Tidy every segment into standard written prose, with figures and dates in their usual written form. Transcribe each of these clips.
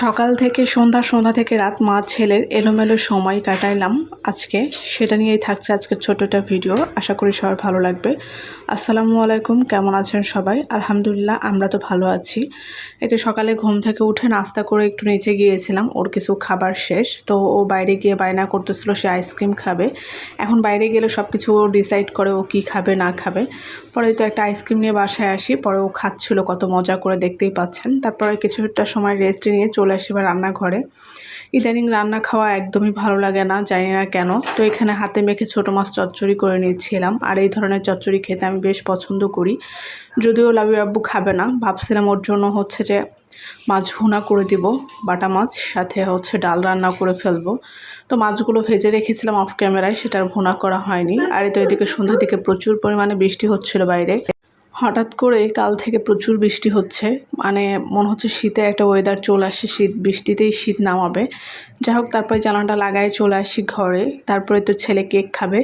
সকাল থেকে সন্ধ্যা থেকে রাত মা ছেলের এলোমেলো সময় কাটাইলাম আজকে। সেটা নিয়েই থাকছে আজকের ছোট্ট ভিডিও। আশা করি সবার ভালো লাগবে। আসসালামু আলাইকুম, কেমন আছেন সবাই? আলহামদুলিল্লাহ, আমরা তো ভালো আছি। এতে সকালে ঘুম থেকে উঠে নাস্তা করে একটু নিচে গিয়েছিলাম, ওর কিছু খাবার শেষ তো ও বাইরে গিয়ে বায়না করতেছিল সে আইসক্রিম খাবে। এখন বাইরে গেলে সব কিছু ও ডিসাইড করে ও কী খাবে না খাবে। পরে তো একটা আইসক্রিম নিয়ে বাসায় আসি, পরে ও খাচ্ছিল কত মজা করে, দেখতেই পাচ্ছেন। তারপরে কিছুটা সময় রেস্ট নিয়ে চলে আসি বা রান্নাঘরে। ইদানিং রান্না খাওয়া একদমই ভালো লাগে না, জানি না কেন। তো এখানে হাতে মেখে ছোটো মাছ চচ্চড়ি করে নিচ্ছিলাম, আর এই ধরনের চচ্চড়ি খেতে আমি বেশ পছন্দ করি। যদিও লাবির আব্বু খাবে না, ভাবছিলাম ওর জন্য হচ্ছে যে মাছ ভুনা করে দিব, বাটা মাছ, সাথে হচ্ছে ডাল রান্না করে ফেলবো। তো মাছগুলো ভেজে রেখেছিলাম অফ ক্যামেরায়, সেটার ভুনা করা হয়নি। আর এই তো এদিকে সন্ধ্যার দিকে প্রচুর পরিমাণে বৃষ্টি হচ্ছিল বাইরে। হঠাৎ করেই কাল থেকে প্রচুর বৃষ্টি হচ্ছে, মানে মনে হচ্ছে শীতের একটা ওয়েদার চলে আসছে, বৃষ্টিতেই শীত নামাবে। যাই হোক, তারপরে জানালাটা লাগাই চলে আসি ঘরে। তারপরে তো ছেলে কেক খাবে,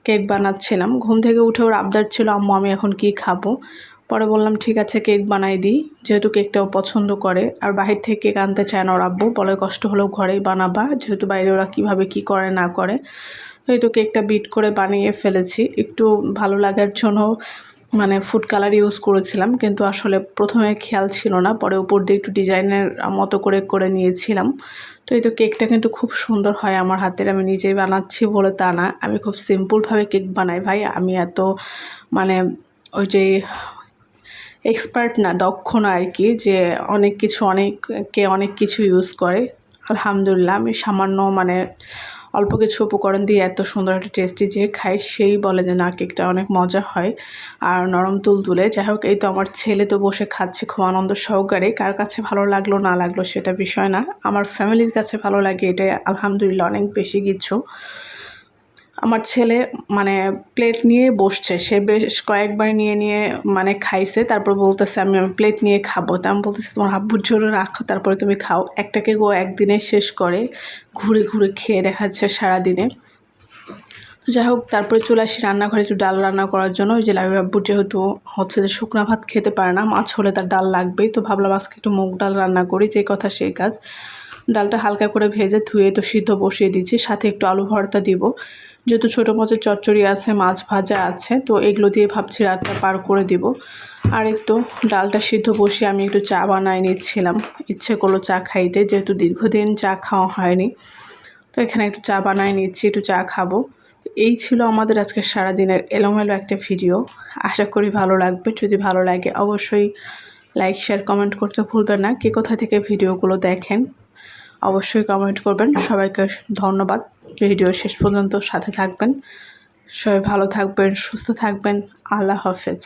কেক বানাচ্ছিলাম। ঘুম থেকে উঠে ওর আবদার ছিল, আম্মু আমি এখন কি খাবো। পরে বললাম ঠিক আছে কেক বানাই দিই, যেহেতু কেকটাও পছন্দ করে। আর বাহির থেকে কেক আনতে চায় না ওর আব্বু, বলে কষ্ট হলেও ঘরেই বানাবা, যেহেতু বাইরে ওরা কীভাবে কী করে না করে। তো এই তো কেকটা বিট করে বানিয়ে ফেলেছি, একটু ভালো লাগার জন্য মানে ফুড কালার ইউজ করেছিলাম, কিন্তু আসলে প্রথমে খেয়াল ছিল না, পরে উপর দিয়ে একটু ডিজাইনের মতো করে নিয়েছিলাম। তো এই তো কেকটা কিন্তু খুব সুন্দর হয় আমার হাতের, আমি নিজেই বানাচ্ছি বলে তা না, আমি খুব সিম্পলভাবে কেক বানাই ভাই। আমি এত মানে ওই যে এক্সপার্ট না, দক্ষ না আর কি, যে অনেক কিছু ইউজ করে। আলহামদুলিল্লাহ, আমি সামান্য মানে অল্প কিছু উপকরণ দিয়ে এত সুন্দর একটা টেস্টি যে খাই, সেই বলে যে না কেকটা অনেক মজা হয় আর নরম তুলতুলে। যাই হোক, এই তো আমার ছেলে তো বসে খাচ্ছে খুব আনন্দ সহকারে। কার কাছে ভালো লাগলো না লাগলো সেটা বিষয় না, আমার ফ্যামিলির কাছে ভালো লাগে, এটাই আলহামদুলিল্লাহ অনেক বেশি কিছু। আমার ছেলে মানে প্লেট নিয়ে বসছে, সে বেশ কয়েকবার নিয়ে মানে খাইছে, তারপর বলতেছে আমি প্লেট নিয়ে খাবো। তা আমি বলতেছি তোমার আব্বুর জন্য রাখো, তারপরে তুমি খাও। একটাকে গো একদিনে শেষ করে, ঘুরে খেয়ে দেখাচ্ছে সারাদিনে। তো যাই হোক, তারপরে চলে আসি রান্নাঘরে একটু ডাল রান্না করার জন্য। ওই যে লাবিব আব্বুর যেহেতু হচ্ছে যে শুকনা ভাত খেতে পারে না, মাছ হলে তার ডাল লাগবেই, তো ভাবলাম আজকে একটু মুগ ডাল রান্না করি, যে কথা সেই কাজ। ডালটা হালকা করে ভেজে ধুয়ে তো সিদ্ধ বসিয়ে দিচ্ছি, সাথে একটু আলু ভর্তা দিব। যেহেতু ছোটো মাছের চচ্চড়ি আছে, মাছ ভাজা আছে, তো এগুলো দিয়ে ভাবছি রাতটা পার করে দিব। আর একটু ডালটা সিদ্ধ বসিয়ে আমি একটু চা বানায় নিচ্ছিলাম, ইচ্ছে করলো চা খাইতে, যেহেতু দীর্ঘদিন চা খাওয়া হয়নি। তো এখানে একটু চা বানায় নিচ্ছি, একটু চা খাবো। এই ছিল আমাদের আজকে সারাদিনের এলোমেলো একটা ভিডিও। আশা করি ভালো লাগবে। যদি ভালো লাগে অবশ্যই লাইক শেয়ার কমেন্ট করতে ভুলবেন না। কে কোথা থেকে ভিডিওগুলো দেখেন অবশ্যই কমেন্ট করবেন। সবাইকে ধন্যবাদ, ভিডিও শেষ পর্যন্ত সাথে থাকবেন। সবাই ভালো থাকবেন, সুস্থ থাকবেন। আল্লাহ হাফেজ।